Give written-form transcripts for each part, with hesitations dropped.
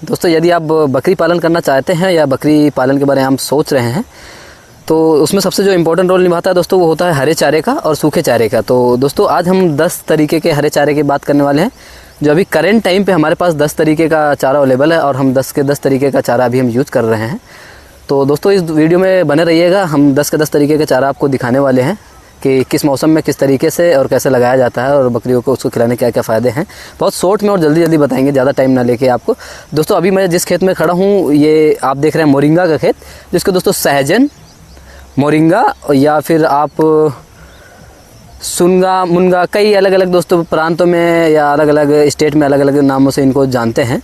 दोस्तों यदि आप बकरी पालन करना चाहते हैं या बकरी पालन के बारे में आप सोच रहे हैं तो उसमें सबसे जो इम्पोर्टेंट रोल निभाता है दोस्तों वो होता है हरे चारे का और सूखे चारे का। तो दोस्तों आज हम 10 तरीके के हरे चारे की बात करने वाले हैं जो अभी करेंट टाइम पे हमारे पास 10 तरीके का चारा अवेलेबल है और हम 10 के 10 तरीके का चारा अभी हम यूज़ कर रहे हैं। तो दोस्तों इस वीडियो में बने रहिएगा, हम 10 के 10 तरीके का चारा आपको दिखाने वाले हैं कि किस मौसम में किस तरीके से और कैसे लगाया जाता है और बकरियों को उसको खिलाने क्या क्या फ़ायदे हैं। बहुत शॉर्ट में और जल्दी बताएंगे, ज़्यादा टाइम ना लेके आपको। दोस्तों अभी मैं जिस खेत में खड़ा हूँ ये आप देख रहे हैं मोरिंगा का खेत, जिसको दोस्तों सहजन, मोरिंगा या फिर आप सुनगा, मुनगा, कई अलग अलग दोस्तों प्रांतों में या अलग अलग स्टेट में अलग अलग नामों से इनको जानते हैं।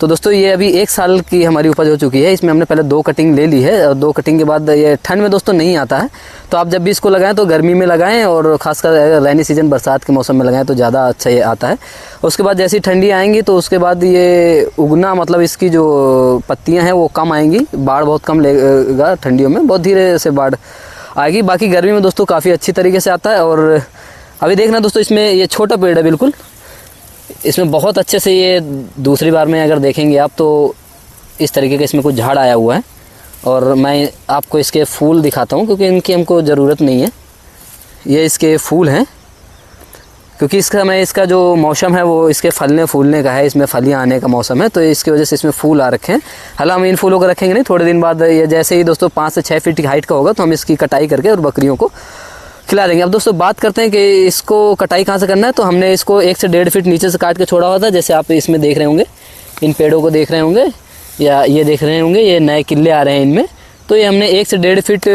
तो दोस्तों ये अभी 1 साल की हमारी उपज हो चुकी है। इसमें हमने पहले 2 कटिंग ले ली है और 2 कटिंग के बाद ये ठंड में दोस्तों नहीं आता है। तो आप जब भी इसको लगाएं तो गर्मी में लगाएं और ख़ासकर रैनी सीजन बरसात के मौसम में लगाएं तो ज़्यादा अच्छा ये आता है। उसके बाद जैसी ठंडी आएंगी तो उसके बाद ये उगना, मतलब इसकी जो पत्तियाँ हैं वो कम आएंगी, बाढ़ बहुत कम लेगा, ठंडियों में बहुत धीरे से बाढ़ आएगी। बाकी गर्मी में दोस्तों काफ़ी अच्छी तरीके से आता है। और अभी देखना दोस्तों इसमें ये छोटा पेड़ है बिल्कुल, इसमें बहुत अच्छे से ये दूसरी बार में अगर देखेंगे आप तो इस तरीके का इसमें कुछ झाड़ आया हुआ है। और मैं आपको इसके फूल दिखाता हूँ क्योंकि इनकी हमको ज़रूरत नहीं है। ये इसके फूल हैं क्योंकि इसका जो मौसम है वो इसके फलने फूलने का है, इसमें फलियाँ आने का मौसम है, तो इसकी वजह से इसमें फूल आ रखे हैं। हालांकि हम इन फूलों को रखेंगे नहीं, थोड़े दिन बाद ये जैसे ही दोस्तों 5 से 6 फीट की हाइट का होगा तो हम इसकी कटाई करके और बकरियों को खिला देंगे। अब दोस्तों बात करते हैं कि इसको कटाई कहाँ से करना है। तो हमने इसको 1 से 1.5 फीट नीचे से काट के छोड़ा हुआ था, जैसे आप इसमें देख रहे होंगे, इन पेड़ों को देख रहे होंगे या ये देख रहे होंगे, ये नए किले आ रहे हैं इनमें। तो ये हमने 1 से 1.5 फीट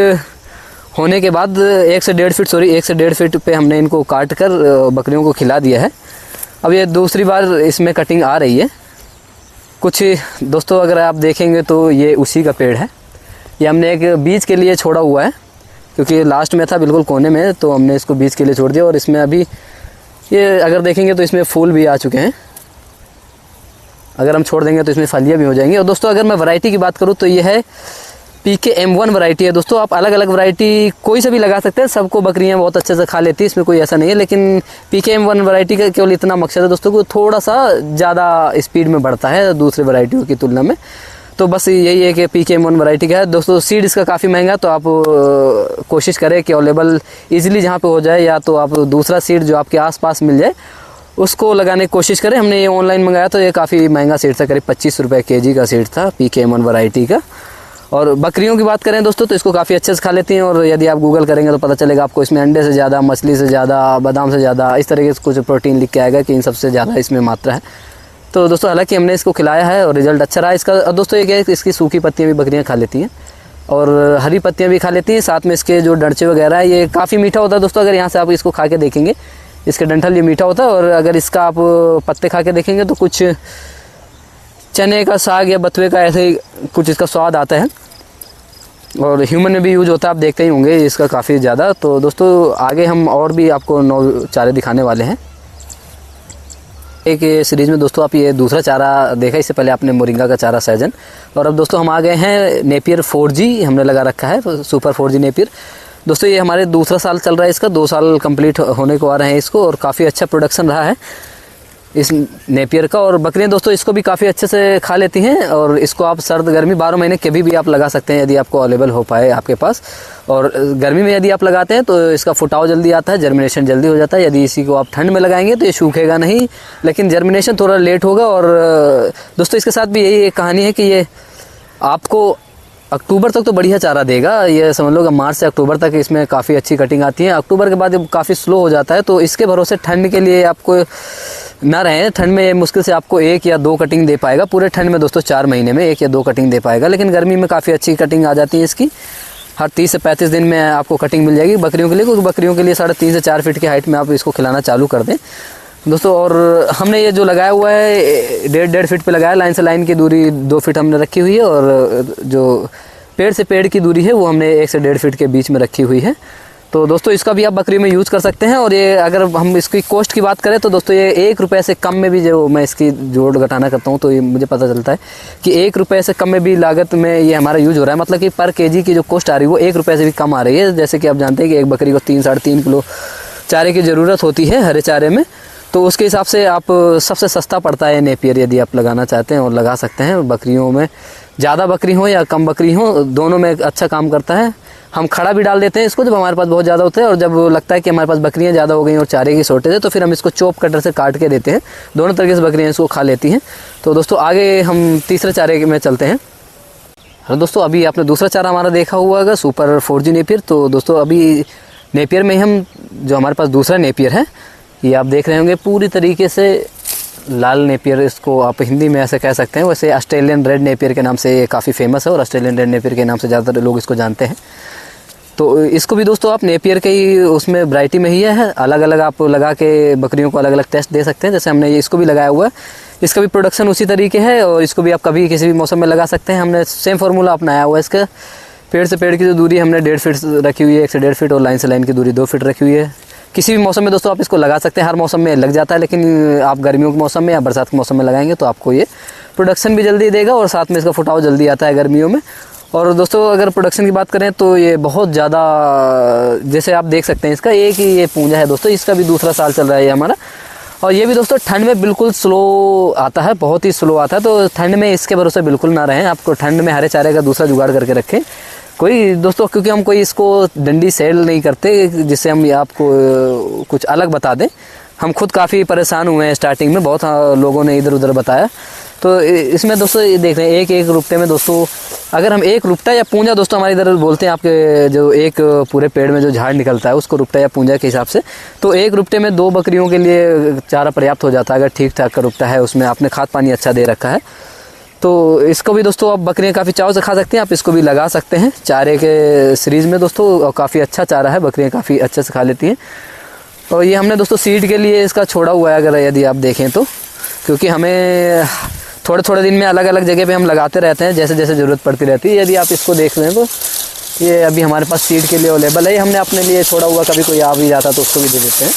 होने के बाद 1 से 1.5 फीट पे हमने इनको काट कर बकरियों को खिला दिया है। अब ये दूसरी बार इसमें कटिंग आ रही है। कुछ दोस्तों अगर आप देखेंगे तो ये उसी का पेड़ है, ये हमने एक बीज के लिए छोड़ा हुआ है क्योंकि लास्ट में था बिल्कुल कोने में, तो हमने इसको बीज के लिए छोड़ दिया। और इसमें अभी ये अगर देखेंगे तो इसमें फूल भी आ चुके हैं, अगर हम छोड़ देंगे तो इसमें फलियाँ भी हो जाएंगी। और दोस्तों अगर मैं वैरायटी की बात करूँ तो ये है PKM1 वैरायटी है। दोस्तों आप अलग अलग वैरायटी कोई से भी लगा सकते हैं, सबको बकरियां बहुत अच्छे से खा लेती है, इसमें कोई ऐसा नहीं है। लेकिन PKM1 वैरायटी का केवल इतना मकसद है दोस्तों को थोड़ा सा ज़्यादा स्पीड में बढ़ता है दूसरे वैरायटियों की तुलना में। तो बस यही है कि PKM1 वैरायटी का है। दोस्तों सीड इसका काफ़ी महंगा, तो आप कोशिश करें कि अवेलेबल ईजिली जहाँ पे हो जाए, या तो आप दूसरा सीड जो आपके आसपास मिल जाए उसको लगाने की कोशिश करें। हमने ये ऑनलाइन मंगाया तो ये काफ़ी महंगा सीड था, करीब 25 रुपये kg का सीड था PKM1 वैरायटी का। और बकरियों की बात करें दोस्तों तो इसको काफ़ी अच्छे से खा लेती हैं। और यदि आप गूगल करेंगे तो पता चलेगा आपको इसमें अंडे से ज़्यादा, मछली से ज़्यादा, बादाम से ज़्यादा, इस तरीके से कुछ प्रोटीन लिख के आएगा कि इन सबसे ज़्यादा इसमें मात्रा है। तो दोस्तों हालांकि हमने इसको खिलाया है और रिज़ल्ट अच्छा रहा इसका। और दोस्तों ये क्या है, इसकी सूखी पत्तियाँ भी बकरियाँ खा लेती हैं और हरी पत्तियाँ भी खा लेती हैं। साथ में इसके जो डंठे वगैरह है ये काफ़ी मीठा होता है दोस्तों। अगर यहाँ से आप इसको खा के देखेंगे, इसके डंठल ये मीठा होता है। और अगर इसका आप पत्ते खा के देखेंगे तो कुछ चने का साग या बथुए का ऐसे ही कुछ इसका स्वाद आता है। और ह्यूमन में भी यूज होता है, आप देखते ही होंगे इसका काफ़ी ज़्यादा। तो दोस्तों आगे हम और भी आपको 9 चारे दिखाने वाले हैं एक सीरीज़ में। दोस्तों आप ये दूसरा चारा देखा, इससे पहले आपने मोरिंगा का चारा सहजन। और अब दोस्तों हम आ गए हैं नेपियर 4G हमने लगा रखा है, सुपर 4G नेपियर। दोस्तों ये हमारे दूसरा साल चल रहा है इसका, 2 साल कंप्लीट होने को आ रहे हैं इसको। और काफ़ी अच्छा प्रोडक्शन रहा है इस नेपियर का। और बकरियां दोस्तों इसको भी काफ़ी अच्छे से खा लेती हैं। और इसको आप सर्द गर्मी 12 महीने कभी भी आप लगा सकते हैं यदि आपको अवेलेबल हो पाए आपके पास। और गर्मी में यदि आप लगाते हैं तो इसका फुटाव जल्दी आता है, जर्मिनेशन जल्दी हो जाता है। यदि इसी को आप ठंड में लगाएंगे तो ये सूखेगा नहीं, लेकिन जर्मिनेशन थोड़ा लेट होगा। और दोस्तों इसके साथ भी यही एक कहानी है कि ये आपको अक्टूबर तक तो बढ़िया चारा देगा। ये समझ लो कि मार्च से अक्टूबर तक इसमें काफ़ी अच्छी कटिंग आती है। अक्टूबर के बाद ये काफ़ी स्लो हो जाता है। तो इसके भरोसे ठंड के लिए आपको ना रहें। ठंड में मुश्किल से आपको 1 या 2 कटिंग दे पाएगा पूरे ठंड में दोस्तों, 4 महीने में 1 या 2 कटिंग दे पाएगा। लेकिन गर्मी में काफ़ी अच्छी कटिंग आ जाती है इसकी, हर 30 से 35 दिन में आपको कटिंग मिल जाएगी बकरियों के लिए। क्योंकि बकरियों के लिए 3.5 से 4 फीट की हाइट में आप इसको खिलाना चालू कर दें दोस्तों। और हमने ये जो लगाया हुआ है 1.5 फीट पे लगाया, लाइन से लाइन की दूरी 2 फीट हमने रखी हुई है। और जो पेड़ से पेड़ की दूरी है वो हमने 1 से 1.5 फीट के बीच में रखी हुई है। तो दोस्तों इसका भी आप बकरी में यूज़ कर सकते हैं। और ये अगर हम इसकी कॉस्ट की बात करें तो दोस्तों ये 1 रुपये से कम में भी, जो मैं इसकी जोड़ घटाना करता हूँ तो ये मुझे पता चलता है कि 1 रुपये से कम में भी लागत में ये हमारा यूज़ हो रहा है। मतलब कि पर kg की जो कॉस्ट आ रही है वो 1 रुपये से भी कम आ रही है। जैसे कि आप जानते हैं कि एक बकरी को 3 साढ़े 3 किलो चारे की ज़रूरत होती है हरे चारे में। तो उसके हिसाब से आप सबसे सस्ता पड़ता है नेपियर, यदि आप लगाना चाहते हैं और लगा सकते हैं। बकरियों में ज़्यादा बकरी हो या कम बकरी हो, दोनों में अच्छा काम करता है। हम खड़ा भी डाल देते हैं इसको जब हमारे पास बहुत ज़्यादा होता है, और जब लगता है कि हमारे पास बकरियां ज़्यादा हो गई और चारे की शॉर्टेज है तो फिर हम इसको चॉप कटर से काट के देते हैं। दोनों तरीके से बकरियां इसको खा लेती हैं। तो दोस्तों आगे हम तीसरे चारे में चलते हैं। हेलो दोस्तों, अभी आपने दूसरा चारा हमारा देखा हुआ है सुपर 4G नेपियर। तो दोस्तों अभी नेपियर में हम जो हमारे पास दूसरा नेपियर है, ये आप देख रहे होंगे पूरी तरीके से लाल नेपियर, इसको आप हिंदी में ऐसे कह सकते हैं। वैसे ऑस्ट्रेलियन रेड नेपियर के नाम से ये काफ़ी फेमस है और ऑस्ट्रेलियन रेड नेपियर के नाम से ज़्यादातर लोग इसको जानते हैं। तो इसको भी दोस्तों आप नेपियर के ही उसमें वैरायटी में ही है, अलग अलग आप लगा के बकरियों को अलग अलग टेस्ट दे सकते हैं। जैसे हमने ये इसको भी लगाया हुआ है, इसका भी प्रोडक्शन उसी तरीके है और इसको भी आप कभी किसी भी मौसम में लगा सकते हैं। हमने सेम फार्मूला अपनाया हुआ है इसका। पेड़ से पेड़ की जो दूरी हमने 1.5 फीट रखी हुई है, 1 से 1.5 फीट, और लाइन से लाइन की दूरी 2 फीट रखी हुई है। किसी भी मौसम में दोस्तों आप इसको लगा सकते हैं, हर मौसम में लग जाता है, लेकिन आप गर्मियों के मौसम में या बरसात के मौसम में लगाएंगे तो आपको ये प्रोडक्शन भी जल्दी देगा और साथ में इसका फुटाव जल्दी आता है गर्मियों में। और दोस्तों अगर प्रोडक्शन की बात करें तो ये बहुत ज़्यादा, जैसे आप देख सकते हैं इसका एक ही ये पूंजा है दोस्तों, इसका भी दूसरा साल चल रहा है ये हमारा। और ये भी दोस्तों ठंड में बिल्कुल स्लो आता है, बहुत ही स्लो आता है। तो ठंड में इसके भरोसे बिल्कुल ना रहें, आपको ठंड में हरे चारे का दूसरा जुगाड़ करके रखें कोई दोस्तों, क्योंकि हम कोई इसको डंडी सेल नहीं करते जिससे हम आपको कुछ अलग बता दें। हम खुद काफ़ी परेशान हुए हैं स्टार्टिंग में, बहुत लोगों ने इधर उधर बताया। तो इसमें दोस्तों ये देख रहे हैं एक रुपटे में दोस्तों, अगर हम एक रुपटा या पूंजा दोस्तों हमारे इधर बोलते हैं, आपके जो एक पूरे पेड़ में जो झाड़ निकलता है उसको रुपटा या पूंजा के हिसाब से, तो एक रुपटे में 2 बकरियों के लिए चारा पर्याप्त हो जाता है अगर ठीक ठाक का रुपटा है, उसमें आपने खाद पानी अच्छा दे रखा है। तो इसको भी दोस्तों आप बकरियाँ काफ़ी चाव से खा सकते हैं, आप इसको भी लगा सकते हैं चारे के सीरीज़ में दोस्तों। काफ़ी अच्छा चारा है, बकरियाँ काफ़ी अच्छे से खा लेती हैं। और ये हमने दोस्तों सीड के लिए इसका छोड़ा हुआ है, अगर यदि आप देखें तो, क्योंकि हमें थोड़े थोड़े दिन में अलग अलग जगह पे हम लगाते रहते हैं जैसे जैसे ज़रूरत पड़ती रहती है। यदि आप इसको देख लें तो ये अभी हमारे पास सीड के लिए अवेलेबल है, ये हमने अपने लिए छोड़ा हुआ, कभी कोई आ भी जाता तो उसको भी दे देते हैं।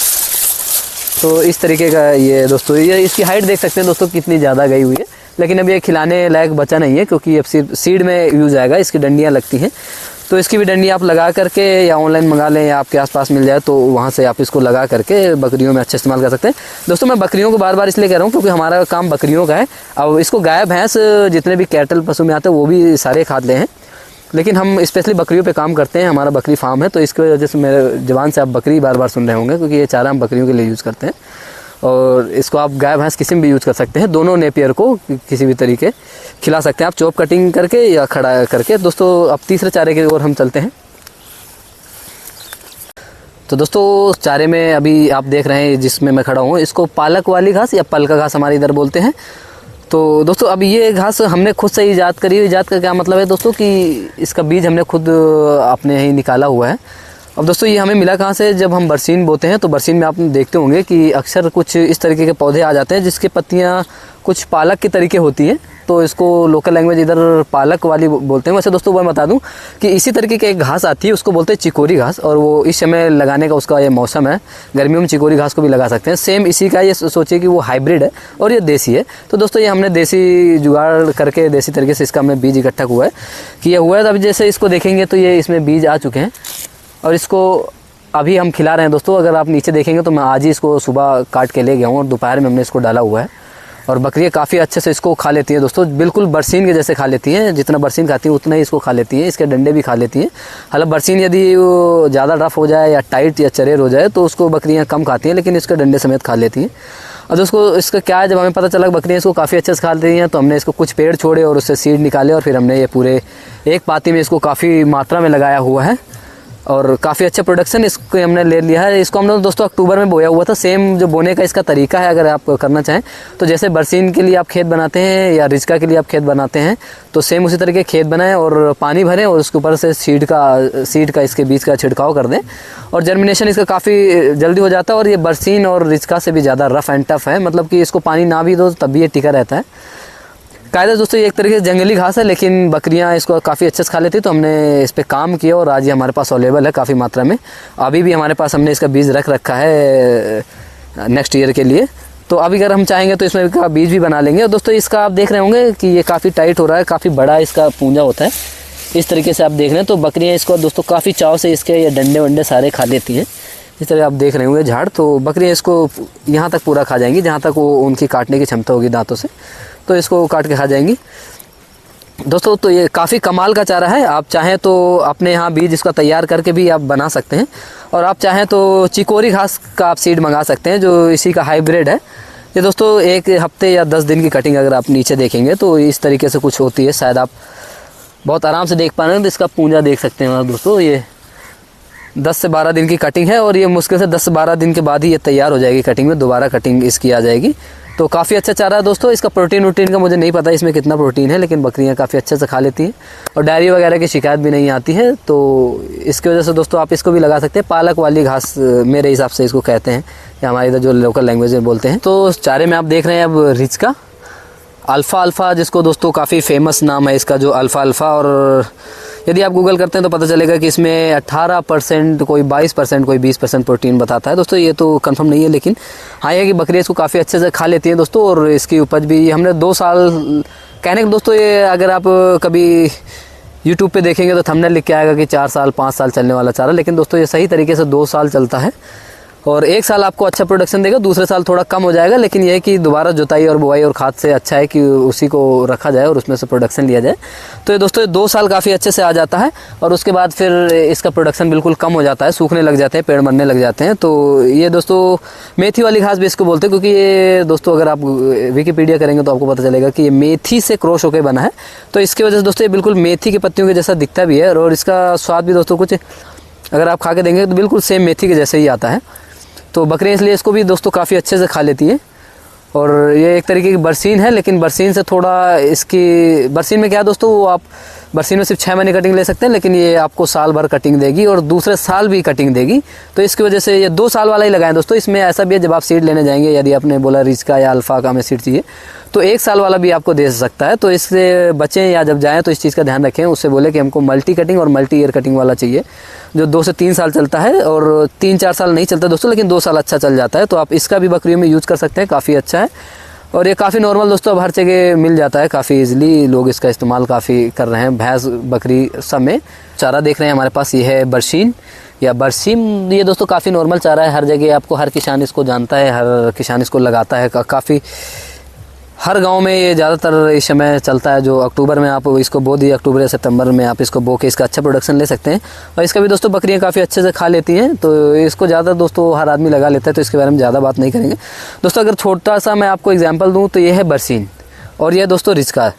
तो इस तरीके का ये दोस्तों, ये इसकी हाइट देख सकते हैं दोस्तों कितनी ज़्यादा गई हुई है, लेकिन अब ये खिलाने लायक बचा नहीं है क्योंकि अब सिर्फ सीड में यूज़ आएगा। इसकी डंडियाँ लगती हैं, तो इसकी भी डंडी आप लगा करके या ऑनलाइन मंगा लें या आपके आसपास मिल जाए तो वहाँ से आप इसको लगा करके बकरियों में अच्छे इस्तेमाल कर सकते हैं। दोस्तों मैं बकरियों को बार बार इसलिए कह रहा हूँ क्योंकि हमारा काम बकरियों का है। अब इसको गाय भैंस जितने भी कैटल पशु में आते हैं वो भी सारे खा ले हैं, लेकिन हम स्पेशली बकरियों पे काम करते हैं, हमारा बकरी फार्म है। तो इसकी वजह से मेरे जवान से आप बकरी बार बार सुन रहे होंगे, क्योंकि ये चारा हम बकरियों के लिए यूज़ करते हैं। और इसको आप गाय भैंस किसी में भी यूज़ कर सकते हैं, दोनों नेपियर को किसी भी तरीके खिला सकते हैं आप, चॉप कटिंग करके या खड़ा करके। दोस्तों अब तीसरे चारे की ओर हम चलते हैं। तो दोस्तों चारे में अभी आप देख रहे हैं जिसमें मैं खड़ा हूँ, इसको पालक वाली घास या पलका घास हमारे इधर बोलते हैं। तो दोस्तों अब ये घास हमने खुद से ईजाद करी। ईजाद का क्या मतलब है दोस्तों कि इसका बीज हमने खुद अपने ही निकाला हुआ है। अब दोस्तों ये हमें मिला कहाँ से, जब हम बरसीन बोते हैं तो बरसीन में आप देखते होंगे कि अक्सर कुछ इस तरीके के पौधे आ जाते हैं जिसकी पत्तियाँ कुछ पालक के तरीके होती हैं, तो इसको लोकल लैंग्वेज इधर पालक वाली बोलते हैं। वैसे दोस्तों मैं बता दूं कि इसी तरीके की एक घास आती है, उसको बोलते हैं चिकोरी घास, और वो इस समय लगाने का उसका ये मौसम है। गर्मियों में चिकोरी घास को भी लगा सकते हैं। सेम इसी का ये सोचिए कि वो हाइब्रिड है और ये देसी है। तो दोस्तों ये हमने देसी जुगाड़ करके देसी तरीके से इसका हमें बीज इकट्ठा हुआ है कि ये हुआ है। तो अभी जैसे इसको देखेंगे तो ये इसमें बीज आ चुके हैं और इसको अभी हम खिला रहे हैं दोस्तों। अगर आप नीचे देखेंगे तो मैं आज ही इसको सुबह काट के ले गया हूँ और दोपहर में हमने इसको डाला हुआ है, और बकरियाँ काफ़ी अच्छे से इसको खा लेती हैं दोस्तों, बिल्कुल बरसीन के जैसे खा लेती हैं। जितना बरसीन खाती हैं उतना ही इसको खा लेती हैं। इसके डंडे भी खा लेती हैं। हालांकि बरसीन यदि वो ज़्यादा रफ हो जाए या टाइट या चरेर हो जाए तो उसको बकरियाँ कम खाती हैं, लेकिन इसके डंडे समेत खा लेती हैं। और दोस्तों इसका क्या है, जब हमें पता चला बकरियाँ इसको काफ़ी अच्छे से खा लेती हैं तो हमने इसको कुछ पेड़ छोड़े और उससे सीड निकाले और फिर हमने ये पूरे एक पाती में इसको काफ़ी मात्रा में लगाया हुआ है और काफ़ी अच्छा प्रोडक्शन इसको हमने ले लिया है। इसको हमने दोस्तों अक्टूबर में बोया हुआ था। सेम जो बोने का इसका तरीका है, अगर आप करना चाहें तो जैसे बरसीन के लिए आप खेत बनाते हैं या रिजका के लिए आप खेत बनाते हैं तो सेम उसी तरीके खेत बनाएं और पानी भरें और उसके ऊपर से सीड का इसके बीज का छिड़काव कर दें और जर्मिनेशन इसका काफ़ी जल्दी हो जाता है। और ये बरसीन और रिजका से भी ज़्यादा रफ़ एंड टफ है, मतलब कि इसको पानी ना भी दो तब भी ये टिका रहता है। कायदा दोस्तों ये एक तरीके से जंगली घास है, लेकिन बकरियां इसको काफ़ी अच्छे से खा लेती, तो हमने इस पे काम किया और आज ये हमारे पास अवेलेबल है काफ़ी मात्रा में। अभी भी हमारे पास हमने इसका बीज रख रखा है नेक्स्ट ईयर के लिए, तो अभी अगर हम चाहेंगे तो इसमें का बीज भी बना लेंगे। और दोस्तों इसका आप देख रहे होंगे कि ये काफ़ी टाइट हो रहा है, काफ़ी बड़ा इसका पूंजा होता है। इस तरीके से आप देख रहे हैं तो बकरियाँ इसको दोस्तों काफ़ी चाव से इसके ये डंडे वंडे सारे खा लेती हैं। इस तरह आप देख रहे होंगे झाड़, तो बकरियाँ इसको यहाँ तक पूरा खा जाएंगी जहाँ तक वो उनकी काटने की क्षमता होगी दांतों से, तो इसको काट के खा जाएंगी दोस्तों। तो ये काफ़ी कमाल का चारा है। आप चाहें तो अपने यहाँ बीज इसका तैयार करके भी आप बना सकते हैं, और आप चाहें तो चिकोरी घास का आप सीड मंगा सकते हैं जो इसी का हाइब्रिड है। ये दोस्तों 1 हफ्ते या 10 दिन की कटिंग अगर आप नीचे देखेंगे तो इस तरीके से कुछ होती है, शायद आप बहुत आराम से देख पा रहे हैं। तो इसका पूंजा देख सकते हैं दोस्तों, ये 10 से 12 दिन की कटिंग है, और ये मुश्किल से 10 से 12 दिन के बाद ही ये तैयार हो जाएगी कटिंग में, दोबारा कटिंग इसकी आ जाएगी। तो काफ़ी अच्छा चारा है दोस्तों। इसका प्रोटीन वोटीन का मुझे नहीं पता इसमें कितना प्रोटीन है, लेकिन बकरियां काफ़ी अच्छे से खा लेती हैं और डायरी वगैरह की शिकायत भी नहीं आती है। तो इसकी वजह से दोस्तों आप इसको भी लगा सकते हैं। पालक वाली घास मेरे हिसाब से इसको कहते हैं, या हमारे इधर जो लोकल लैंग्वेज में बोलते हैं। तो चारे में आप देख रहे हैं अब रिच का अल्फ़ा, जिसको दोस्तों काफ़ी फेमस नाम है इसका, जो अल्फ़ा। और यदि आप गूगल करते हैं तो पता चलेगा कि इसमें 18%, कोई 22%, कोई 20% प्रोटीन बताता है दोस्तों। ये तो कंफर्म नहीं है, लेकिन हाँ ये कि बकरियाँ इसको काफ़ी अच्छे से खा लेती हैं दोस्तों। और इसकी उपज भी हमने 2 साल कहने के दोस्तों, ये अगर आप कभी यूट्यूब पे देखेंगे तो थंबनेल लिख के आएगा कि 4 साल 5 साल चलने वाला चारा, लेकिन दोस्तों ये सही तरीके से 2 साल चलता है। और 1 साल आपको अच्छा प्रोडक्शन देगा, दूसरे साल थोड़ा कम हो जाएगा, लेकिन यह है कि दोबारा जुताई और बुआई और खाद से अच्छा है कि उसी को रखा जाए और उसमें से प्रोडक्शन लिया जाए। तो ये दोस्तों 2 साल काफ़ी अच्छे से आ जाता है, और उसके बाद फिर इसका प्रोडक्शन बिल्कुल कम हो जाता है, सूखने लग जाते हैं, पेड़ मरने लग जाते हैं। तो ये दोस्तों मेथी वाली घास भी इसको बोलते हैं, क्योंकि ये दोस्तों अगर आप विकिपीडिया करेंगे तो आपको पता चलेगा कि ये मेथी से क्रॉस होकर बना है। तो इसकी वजह से दोस्तों ये बिल्कुल मेथी की पत्तियों के जैसा दिखता भी है, और इसका स्वाद भी दोस्तों कुछ अगर आप खा के देंगे तो बिल्कुल सेम मेथी के जैसे ही आता है। तो बकरियाँ इसलिए इसको भी दोस्तों काफ़ी अच्छे से खा लेती हैं। और ये एक तरीके की बरसीन है, लेकिन बरसीन से थोड़ा इसकी, बरसीन में क्या है दोस्तों, वो आप बरसीन में सिर्फ 6 महीने कटिंग ले सकते हैं, लेकिन ये आपको साल भर कटिंग देगी और दूसरे साल भी कटिंग देगी। तो इसकी वजह से ये 2 साल वाला ही लगाएं दोस्तों। इसमें ऐसा भी है, जब आप सीड लेने जाएंगे, यदि आपने बोला रिच का या अल्फ़ा का हमें सीड चाहिए, तो 1 साल वाला भी आपको दे सकता है। तो इससे बचें, या जब जाएँ तो इस चीज़ का ध्यान रखें, उससे बोले कि हमको मल्टी कटिंग और मल्टी ईयर कटिंग वाला चाहिए, जो 2 से 3 साल चलता है, और 3-4 साल नहीं चलता दोस्तों, लेकिन 2 साल अच्छा चल जाता है। तो आप इसका भी बकरियों में यूज़ कर सकते हैं, काफ़ी अच्छा है। और ये काफ़ी नॉर्मल दोस्तों, अब हर जगह मिल जाता है काफ़ी इजीली, लोग इसका इस्तेमाल काफ़ी कर रहे हैं, भैंस बकरी सब में। चारा देख रहे हैं हमारे पास, ये है बरसीन या बरसीम। ये दोस्तों काफ़ी नॉर्मल चारा है, हर जगह आपको, हर किसान इसको जानता है, हर किसान इसको लगाता है। काफ़ी हर गांव में ये ज़्यादातर इस समय चलता है। जो अक्टूबर में आप इसको बो दिए, अक्टूबर या सितंबर में आप इसको बो के इसका अच्छा प्रोडक्शन ले सकते हैं। और इसका भी दोस्तों बकरियां काफ़ी अच्छे से खा लेती हैं, तो इसको ज़्यादा दोस्तों हर आदमी लगा लेता है, तो इसके बारे में ज़्यादा बात नहीं करेंगे दोस्तों। अगर छोटा सा मैं आपको एग्जाम्पल दूँ तो ये है बरसीन, और यह दोस्तों रिच का।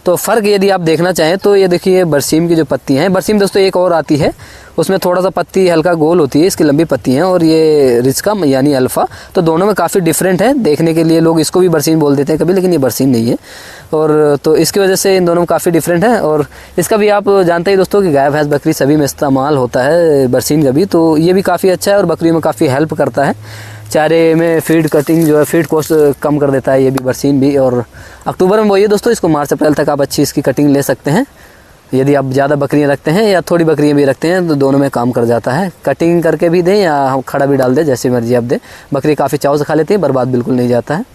तो फ़र्क यदि आप देखना चाहें तो ये देखिए बरसीम की जो पत्ती हैं, बरसीम दोस्तों एक और आती है, उसमें थोड़ा सा पत्ती हल्का गोल होती है, इसकी लंबी पत्ती हैं, और ये रिच का यानी अल्फ़ा। तो दोनों में काफ़ी डिफरेंट है देखने के लिए, लोग इसको भी बरसीम बोल देते हैं कभी, लेकिन ये बरसीम नहीं है। और तो इसकी वजह से इन दोनों में काफ़ी डिफरेंट है। और इसका भी आप जानते ही दोस्तों कि गाय भैंस बकरी सभी में इस्तेमाल होता है बरसीन का भी, तो ये भी काफ़ी अच्छा है और बकरियों में काफ़ी हेल्प करता है। चारे में फीड कटिंग जो है, फीड कॉस्ट कम कर देता है ये भी बरसीन भी। और अक्टूबर में वही दोस्तों, इसको मार्च अप्रैल तक आप अच्छी इसकी कटिंग ले सकते हैं। यदि आप ज़्यादा बकरियां रखते हैं या थोड़ी बकरियां भी रखते हैं तो दोनों में काम कर जाता है। कटिंग करके भी दें या हम खड़ा भी डाल दें, जैसे मर्जी आप दें। बकरी काफ़ी चाव से खा लेती है, बर्बाद बिल्कुल नहीं जाता है।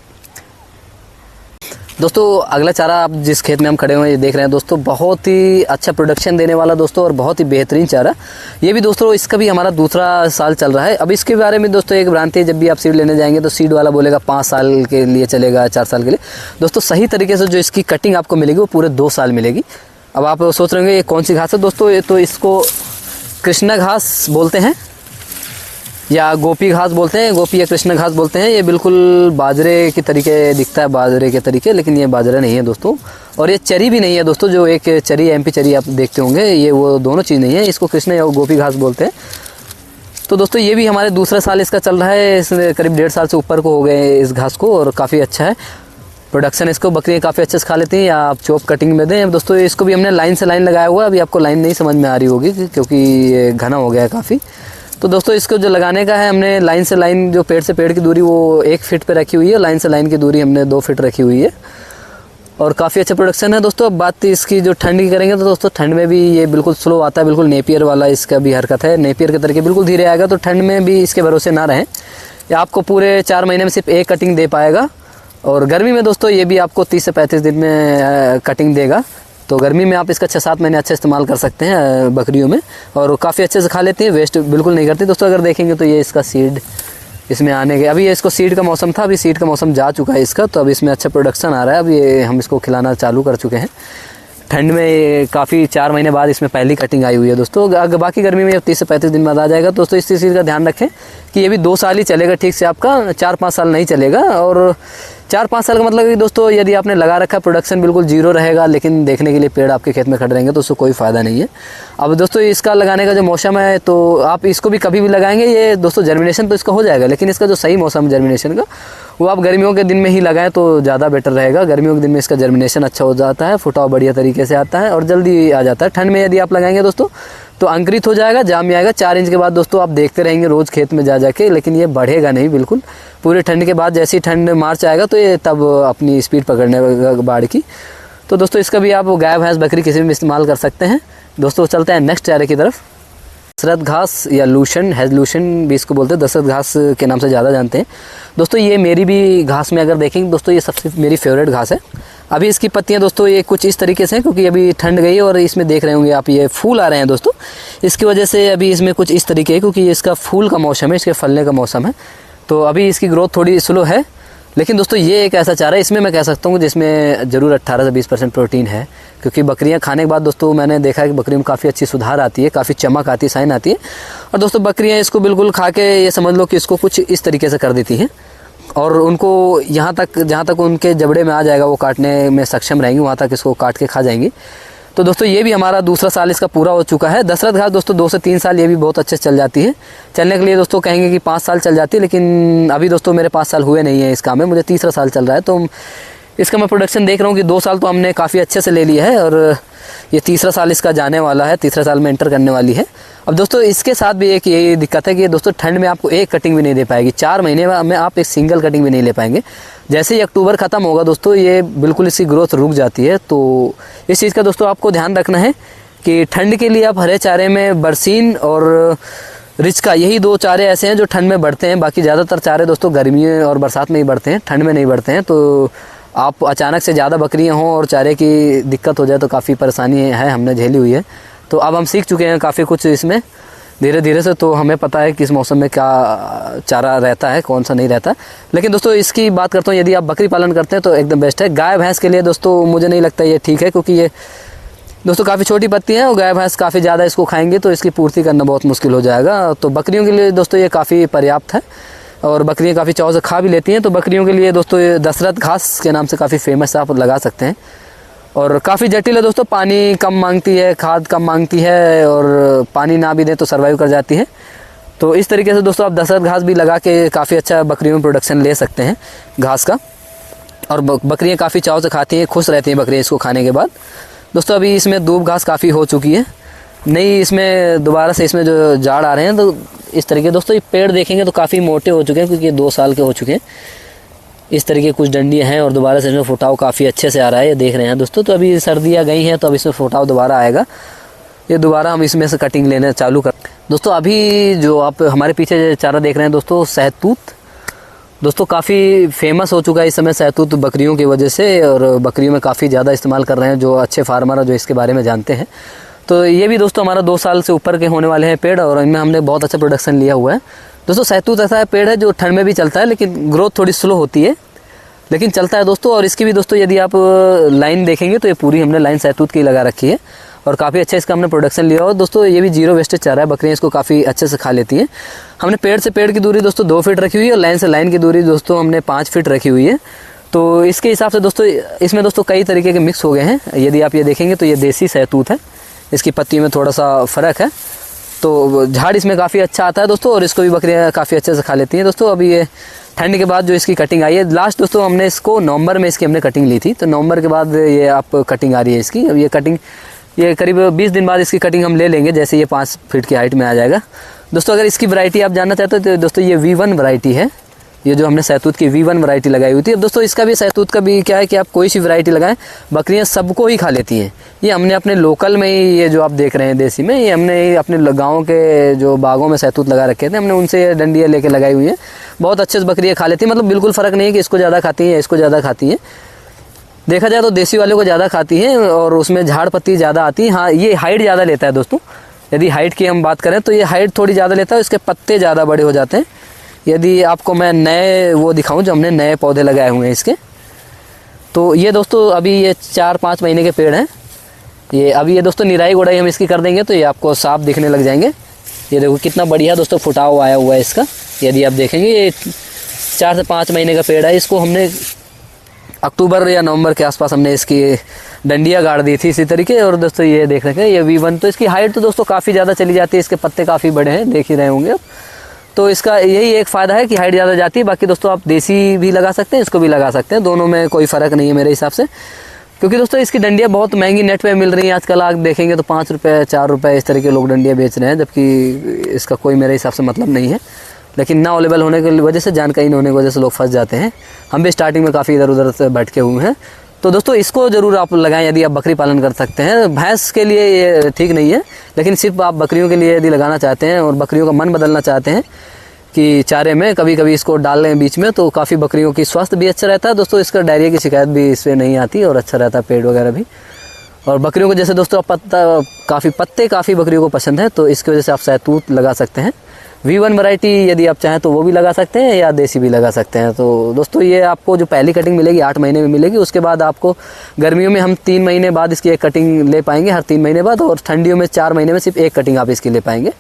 दोस्तों अगला चारा आप जिस खेत में हम खड़े हुए हैं ये देख रहे हैं दोस्तों, बहुत ही अच्छा प्रोडक्शन देने वाला दोस्तों, और बहुत ही बेहतरीन चारा। ये भी दोस्तों इसका भी हमारा दूसरा साल चल रहा है। अब इसके बारे में दोस्तों एक भ्रांति है, जब भी आप सीड लेने जाएंगे तो सीड वाला बोलेगा 5 साल के लिए चलेगा, 4 साल के लिए। दोस्तों सही तरीके से जो इसकी कटिंग आपको मिलेगी वो पूरे 2 साल मिलेगी। अब आप सोच रहे होंगे ये कौन सी घास है दोस्तों, ये तो इसको कृष्णा घास बोलते हैं या गोपी घास बोलते हैं, गोपी या कृष्ण घास बोलते हैं। ये बिल्कुल बाजरे के तरीके दिखता है, बाजरे के तरीके, लेकिन ये बाजरा नहीं है दोस्तों। और ये चरी भी नहीं है दोस्तों, जो एक चरी एमपी चरी आप देखते होंगे, ये वो दोनों चीज़ नहीं है। इसको कृष्ण या गोपी घास बोलते हैं। तो दोस्तों ये भी हमारे दूसरा साल इसका चल रहा है, इसमें करीब 1.5 साल से ऊपर को हो गए इस घास को, और काफ़ी अच्छा है प्रोडक्शन। इसको बकरियाँ काफ़ी अच्छे से खा लेती हैं, या आप चॉप कटिंग में दें। दोस्तों इसको भी हमने लाइन से लाइन लगाया हुआ है, अभी आपको लाइन नहीं समझ में आ रही होगी क्योंकि ये घना हो गया है काफ़ी। तो दोस्तों इसको जो लगाने का है, हमने लाइन से लाइन, जो पेड़ से पेड़ की दूरी वो 1 फीट पे रखी हुई है, लाइन से लाइन की दूरी हमने 2 फीट रखी हुई है, और काफ़ी अच्छा प्रोडक्शन है दोस्तों। अब बात इसकी जो ठंड की करेंगे तो दोस्तों ठंड में भी ये बिल्कुल स्लो आता है, बिल्कुल नेपियर वाला इसका भी हरकत है, नेपियर के तरीके बिल्कुल धीरे आएगा। तो ठंड में भी इसके भरोसे ना रहें, ये आपको पूरे 4 महीने में सिर्फ 1 कटिंग दे पाएगा। और गर्मी में दोस्तों ये भी आपको 30 से 35 दिन में कटिंग देगा। तो गर्मी में आप इसका 6-7 महीने अच्छा इस्तेमाल कर सकते हैं बकरियों में, और काफ़ी अच्छे से खा लेती हैं, वेस्ट बिल्कुल नहीं करती। दोस्तों अगर देखेंगे तो ये इसका सीड इसमें आने के, अभी ये इसको सीड का मौसम था, अभी सीड का मौसम जा चुका है इसका, तो अब इसमें अच्छा प्रोडक्शन आ रहा है। अब ये हम इसको खिलाना चालू कर चुके हैं। ठंड में काफ़ी 4 महीने बाद इसमें पहली कटिंग आई हुई है दोस्तों। बाकी गर्मी में 30 से 35 दिन बाद आ जाएगा। दोस्तों इस चीज़ का ध्यान रखें कि ये भी 2 साल ही चलेगा ठीक से, आपका 4-5 साल नहीं चलेगा। और 4-5 साल का मतलब कि दोस्तों यदि आपने लगा रखा है, प्रोडक्शन बिल्कुल जीरो रहेगा, लेकिन देखने के लिए पेड़ आपके खेत में खड़े रहेंगे तो उसको कोई फ़ायदा नहीं है। अब दोस्तों इसका लगाने का जो मौसम है, तो आप इसको भी कभी भी लगाएंगे, ये दोस्तों जर्मिनेशन तो इसका हो जाएगा, लेकिन इसका जो सही मौसम है जर्मिनेशन का, वो आप गर्मियों के दिन में ही लगाएं तो ज़्यादा बेटर रहेगा। गर्मियों के दिन में इसका जर्मिनेशन अच्छा हो जाता है, फुटाव बढ़िया तरीके से आता है और जल्दी आ जाता है। ठंड में यदि आप लगाएंगे दोस्तों तो अंकुरित हो जाएगा, जाम में आएगा। 4 इंच के बाद दोस्तों आप देखते रहेंगे रोज़ खेत में जा जाके, लेकिन ये बढ़ेगा नहीं बिल्कुल। पूरे ठंड के बाद जैसी ठंड मार्च आएगा तो ये तब अपनी स्पीड पकड़ने लगेगा बाढ़ की। तो दोस्तों इसका भी आप गाय भैंस बकरी किसी में इस्तेमाल कर सकते हैं। दोस्तों चलते हैं नेक्स्ट चारे की तरफ। दशरथ घास या लूशन, हैज लूशन भी इसको बोलते हैं, दशरथ घास के नाम से ज़्यादा जानते हैं। दोस्तों ये मेरी भी घास में अगर देखेंगे दोस्तों, ये सबसे मेरी फेवरेट घास है। अभी इसकी पत्तियां दोस्तों ये कुछ इस तरीके से हैं, क्योंकि अभी ठंड गई है और इसमें देख रहे होंगे आप ये फूल आ रहे हैं दोस्तों, इसकी वजह से अभी इसमें कुछ इस तरीके है, क्योंकि इसका फूल का मौसम है, इसके फलने का मौसम है, तो अभी इसकी ग्रोथ थोड़ी स्लो है। लेकिन दोस्तों ये एक ऐसा चारा है, इसमें मैं कह सकता हूँ जिसमें ज़रूर 18 से 20% प्रोटीन है, क्योंकि बकरियां खाने के बाद दोस्तों मैंने देखा है कि बकरियों में काफ़ी अच्छी सुधार आती है, काफ़ी चमक आती है, साइन आती है। और दोस्तों बकरियां इसको बिल्कुल खा के ये समझ लो कि इसको कुछ इस तरीके से कर देती हैं, और उनको यहाँ तक जहाँ तक उनके जबड़े में आ जाएगा वो काटने में सक्षम रहेंगी, वहाँ तक इसको काट के खा जाएंगी। तो दोस्तों ये भी हमारा दूसरा साल इसका पूरा हो चुका है। दशरथ घास दोस्तों 2 से 3 साल ये भी बहुत अच्छे से चल जाती है। चलने के लिए दोस्तों कहेंगे कि 5 साल चल जाती है, लेकिन अभी दोस्तों मेरे 5 साल हुए नहीं है इस काम में, मुझे तीसरा साल चल रहा है। तो इसका मैं प्रोडक्शन देख रहा हूँ कि 2 साल तो हमने काफ़ी अच्छे से ले लिया है, और ये तीसरा साल इसका जाने वाला है, तीसरा साल में एंटर करने वाली है। अब दोस्तों इसके साथ भी एक यही दिक्कत है कि दोस्तों ठंड में आपको एक कटिंग भी नहीं दे पाएगी, 4 महीने में आप एक सिंगल कटिंग भी नहीं ले पाएंगे। जैसे ही अक्टूबर ख़त्म होगा दोस्तों ये बिल्कुल इसकी ग्रोथ रुक जाती है। तो इस चीज़ का दोस्तों आपको ध्यान रखना है कि ठंड के लिए आप हरे चारे में बरसीन और रिचका, यही 2 चारे ऐसे हैं जो ठंड में बढ़ते हैं। बाकी ज़्यादातर चारे दोस्तों गर्मी और बरसात में ही बढ़ते हैं, ठंड में नहीं बढ़ते हैं। तो आप अचानक से ज़्यादा बकरियां हों और चारे की दिक्कत हो जाए तो काफ़ी परेशानी है, हमने झेली हुई है। तो अब हम सीख चुके हैं काफ़ी कुछ इसमें धीरे धीरे से, तो हमें पता है कि इस मौसम में क्या चारा रहता है, कौन सा नहीं रहता। लेकिन दोस्तों इसकी बात करता हूँ, यदि आप बकरी पालन करते हैं तो एकदम बेस्ट है। गाय भैंस के लिए दोस्तों मुझे नहीं लगता ये ठीक है, क्योंकि ये दोस्तों काफ़ी छोटी पत्ती है और गाय भैंस काफ़ी ज़्यादा इसको खाएंगे तो इसकी पूर्ति करना बहुत मुश्किल हो जाएगा। तो बकरियों के लिए दोस्तों ये काफ़ी पर्याप्त है, और बकरियां काफ़ी चाव से खा भी लेती हैं। तो बकरियों के लिए दोस्तों ये दशरथ घास के नाम से काफ़ी फेमस है, आप लगा सकते हैं। और काफ़ी जटिल है दोस्तों, पानी कम मांगती है, खाद कम मांगती है, और पानी ना भी दें तो सर्वाइव कर जाती है। तो इस तरीके से दोस्तों आप दशरथ घास भी लगा के काफ़ी अच्छा बकरियों में प्रोडक्शन ले सकते हैं घास का। और बकरियाँ काफ़ी चाव से खाती हैं, खुश रहती हैं बकरियाँ इसको खाने के बाद। दोस्तों अभी इसमें दूब घास काफ़ी हो चुकी है, नहीं इसमें दोबारा से इसमें जो झाड़ आ रहे हैं, तो इस तरीके दोस्तों ये पेड़ देखेंगे तो काफ़ी मोटे हो चुके हैं, क्योंकि ये 2 साल के हो चुके हैं। इस तरीके कुछ डंडियाँ हैं और दोबारा से इसमें फुटाव काफ़ी अच्छे से आ रहा है, ये देख रहे हैं दोस्तों। तो अभी सर्दियाँ गई हैं तो अब इसमें फुटाव दोबारा आएगा, ये दोबारा हम इसमें से कटिंग लेना चालू कर। दोस्तों अभी जो आप हमारे पीछे चारा देख रहे हैं दोस्तों, सहतूत दोस्तों काफ़ी फेमस हो चुका है इस समय सहतूत बकरियों की वजह से, और बकरियों में काफ़ी ज़्यादा इस्तेमाल कर रहे हैं जो अच्छे फार्मर हैं, जो इसके बारे में जानते हैं। तो ये भी दोस्तों हमारा 2 साल से ऊपर के होने वाले हैं पेड़, और इनमें हमने बहुत अच्छा प्रोडक्शन लिया हुआ है। दोस्तों सहतूत ऐसा पेड़ है जो ठंड में भी चलता है, लेकिन ग्रोथ थोड़ी स्लो होती है, लेकिन चलता है दोस्तों। और इसकी भी दोस्तों यदि आप लाइन देखेंगे तो ये पूरी हमने लाइन सहतूत की लगा रखी है, और काफ़ी अच्छा इसका हमने प्रोडक्शन लिया। और दोस्तों ये भी 0 वेस्टेज चारा है, बकरियाँ इसको काफ़ी अच्छे से खा लेती हैं। हमने पेड़ से पेड़ की दूरी दोस्तों 2 फीट रखी हुई है, और लाइन से लाइन की दूरी दोस्तों हमने 5 फीट रखी हुई है। तो इसके हिसाब से दोस्तों इसमें दोस्तों कई तरीके के मिक्स हो गए हैं। यदि आप ये देखेंगे तो ये देसी सहतूत है, इसकी पत्ती में थोड़ा सा फ़र्क है, तो झाड़ इसमें काफ़ी अच्छा आता है दोस्तों, और इसको भी बकरियाँ काफ़ी अच्छे से खा लेती हैं दोस्तों। अभी ये ठंड के बाद जो इसकी कटिंग आई है, लास्ट दोस्तों हमने इसको नवंबर में इसकी हमने कटिंग ली थी, तो नवंबर के बाद ये आप कटिंग आ रही है इसकी। अब ये कटिंग ये करीब 20 दिन बाद इसकी कटिंग हम ले लेंगे, जैसे ये 5 फीट की हाइट में आ जाएगा दोस्तों। अगर इसकी वैरायटी आप जानना चाहते हो तो दोस्तों ये V1 वैरायटी है, ये जो हमने सहतूत की V1 वैरायटी लगाई हुई थी। अब दोस्तों इसका भी सहतूत का भी क्या है कि आप कोई सी वैरायटी लगाएं, बकरियां सबको ही खा लेती हैं। ये हमने अपने लोकल में ही, ये जो आप देख रहे हैं देसी में, ये हमने अपने गाँव के जो बागों में सहतूत लगा रखे थे, हमने उनसे डंडियाँ लेके लगाई हुई हैं। बहुत अच्छे से बकरियाँ खा लेती हैं, मतलब बिल्कुल फ़र्क नहीं है कि इसको ज़्यादा खाती हैं या इसको ज़्यादा खाती हैं। देखा जाए तो देसी वाले को ज़्यादा खाती है और उसमें झाड़ पत्ती ज़्यादा आती है। हाँ, ये हाइट ज़्यादा लेता है दोस्तों। यदि हाइट की हम बात करें तो ये हाइट थोड़ी ज़्यादा लेता है, इसके पत्ते ज़्यादा बड़े हो जाते हैं। यदि आपको मैं नए वो दिखाऊं, जो हमने नए पौधे लगाए हुए हैं इसके, तो ये दोस्तों अभी ये 4-5 महीने के पेड़ हैं। ये अभी ये दोस्तों निराई गुड़ाई हम इसकी कर देंगे तो ये आपको साफ दिखने लग जाएंगे। ये देखो कितना बढ़िया दोस्तों फुटाव आया हुआ है इसका। यदि आप देखेंगे ये 4 से 5 महीने का पेड़ है। इसको हमने अक्टूबर या नवंबर के आसपास हमने इसकी डंडियाँ गाड़ दी थी इसी तरीके। और दोस्तों ये देख रहे हैं ये V1, तो इसकी हाइट तो दोस्तों काफ़ी ज़्यादा चली जाती है। इसके पत्ते काफ़ी बड़े हैं, देख ही रहे होंगे आप। तो इसका यही एक फ़ायदा है कि हाइट ज़्यादा जाती है। बाकी दोस्तों आप देसी भी लगा सकते हैं, इसको भी लगा सकते हैं, दोनों में कोई फ़र्क नहीं है मेरे हिसाब से। क्योंकि दोस्तों इसकी डंडियाँ बहुत महंगी नेट पे मिल रही हैं आजकल। आप देखेंगे तो 5 रुपये 4 रुपये इस तरह के लोग डंडियाँ बेच रहे हैं, जबकि इसका कोई मेरे हिसाब से मतलब नहीं है। लेकिन ना अवेलेबल होने की वजह से, जानकारी न होने की वजह से लोग फंस जाते हैं। हम भी स्टार्टिंग में काफ़ी इधर उधर से भटके हुए हैं। तो दोस्तों इसको ज़रूर आप लगाएं यदि आप बकरी पालन कर सकते हैं। भैंस के लिए ये ठीक नहीं है, लेकिन सिर्फ आप बकरियों के लिए यदि लगाना चाहते हैं और बकरियों का मन बदलना चाहते हैं कि चारे में कभी कभी इसको डाल लें बीच में, तो काफ़ी बकरियों की स्वास्थ्य भी अच्छा रहता है दोस्तों। इसका डायरिया की शिकायत भी इससे नहीं आती और अच्छा रहता है पेट वगैरह भी। और बकरियों को जैसे दोस्तों पत्ते काफ़ी बकरियों को पसंद है, तो इसकी वजह से आप सहतूत लगा सकते हैं। V1 वैरायटी यदि आप चाहें तो वो भी लगा सकते हैं या देसी भी लगा सकते हैं। तो दोस्तों ये आपको जो पहली कटिंग मिलेगी 8 महीने में मिलेगी। उसके बाद आपको गर्मियों में हम 3 महीने बाद इसकी एक कटिंग ले पाएंगे, हर 3 महीने बाद। और ठंडियों में 4 महीने में सिर्फ एक कटिंग आप इसकी ले पाएंगे।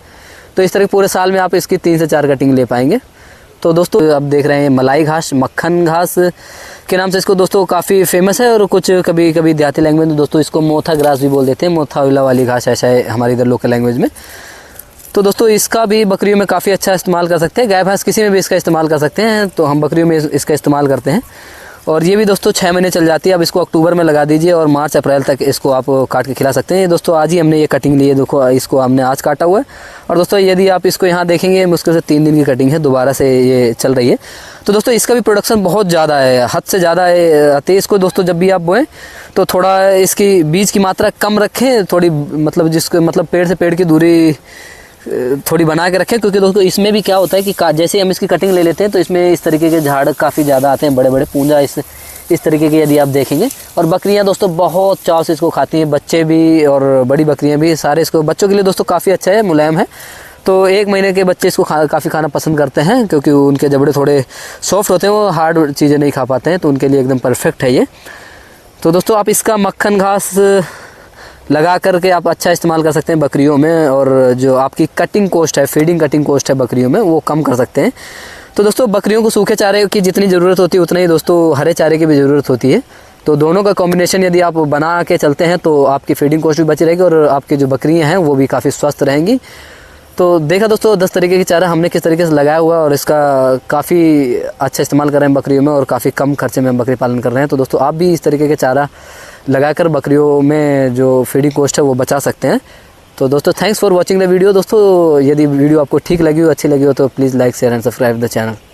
तो इस तरह पूरे साल में आप इसकी 3 से 4 कटिंग ले पाएंगे। तो दोस्तों आप देख रहे हैं मलाई घास, मक्खन घास के नाम से इसको दोस्तों काफ़ी फेमस है। और कुछ कभी कभी देहाती लैंग्वेज में दोस्तों इसको मोथा ग्रास भी बोल देते हैं। मोथा उला वाली घास ऐसा है हमारी इधर लोकल लैंग्वेज में। तो दोस्तों इसका भी बकरियों में काफ़ी अच्छा इस्तेमाल कर सकते हैं। गाय भैंस किसी में भी इसका इस्तेमाल कर सकते हैं, तो हम बकरियों में इसका इस्तेमाल करते हैं। और ये भी दोस्तों 6 महीने चल जाती है। अब इसको अक्टूबर में लगा दीजिए और मार्च अप्रैल तक इसको आप काट के खिला सकते हैं। ये दोस्तों आज ही हमने ये कटिंग ली है, देखो इसको हमने आज काटा हुआ है। और दोस्तों यदि आप इसको यहाँ देखेंगे मुश्किल से 3 दिन की कटिंग है, दोबारा से ये चल रही है। तो दोस्तों इसका भी प्रोडक्शन बहुत ज़्यादा है, हद से ज़्यादा है। इसको दोस्तों जब भी आप बोएं तो थोड़ा इसकी बीज की मात्रा कम रखें, थोड़ी मतलब पेड़ से पेड़ की दूरी थोड़ी बना के रखें। क्योंकि दोस्तों इसमें भी क्या होता है कि जैसे हम इसकी कटिंग ले लेते हैं तो इसमें इस तरीके के झाड़ काफ़ी ज़्यादा आते हैं, बड़े बड़े पूंजा इस तरीके के यदि आप देखेंगे। और बकरियां दोस्तों बहुत चाव से इसको खाती हैं, बच्चे भी और बड़ी बकरियां भी सारे इसको। बच्चों के लिए दोस्तों काफ़ी अच्छा है, मुलायम है। तो 1 महीने के बच्चे इसको काफ़ी खाना पसंद करते हैं, क्योंकि उनके जबड़े थोड़े सॉफ्ट होते हैं, वो हार्ड चीज़ें नहीं खा पाते हैं, तो उनके लिए एकदम परफेक्ट है ये। तो दोस्तों आप इसका मक्खन घास लगा करके आप अच्छा इस्तेमाल कर सकते हैं बकरियों में। और जो आपकी कटिंग कॉस्ट है, फीडिंग कटिंग कॉस्ट है बकरियों में, वो कम कर सकते हैं। तो दोस्तों बकरियों को सूखे चारे की जितनी ज़रूरत होती है उतना ही दोस्तों हरे चारे की भी ज़रूरत होती है। तो दोनों का कॉम्बिनेशन यदि आप बना के चलते हैं तो आपकी फीडिंग कॉस्ट भी बची रहेगी और आपकी जो बकरियां हैं वो भी काफ़ी स्वस्थ रहेंगी। तो देखा दोस्तों 10 तरीके की चारा हमने किस तरीके से लगाया हुआ है और इसका काफ़ी अच्छा इस्तेमाल कर रहे हैं बकरियों में और काफ़ी कम खर्चे में हम बकरी पालन कर रहे हैं। तो दोस्तों आप भी इस तरीके के चारा लगाकर बकरियों में जो फीडिंग कॉस्ट है वो बचा सकते हैं। तो दोस्तों thanks for watching the video. दोस्तों यदि वीडियो आपको ठीक लगी हो, अच्छी लगी हो, तो please like share and subscribe the channel.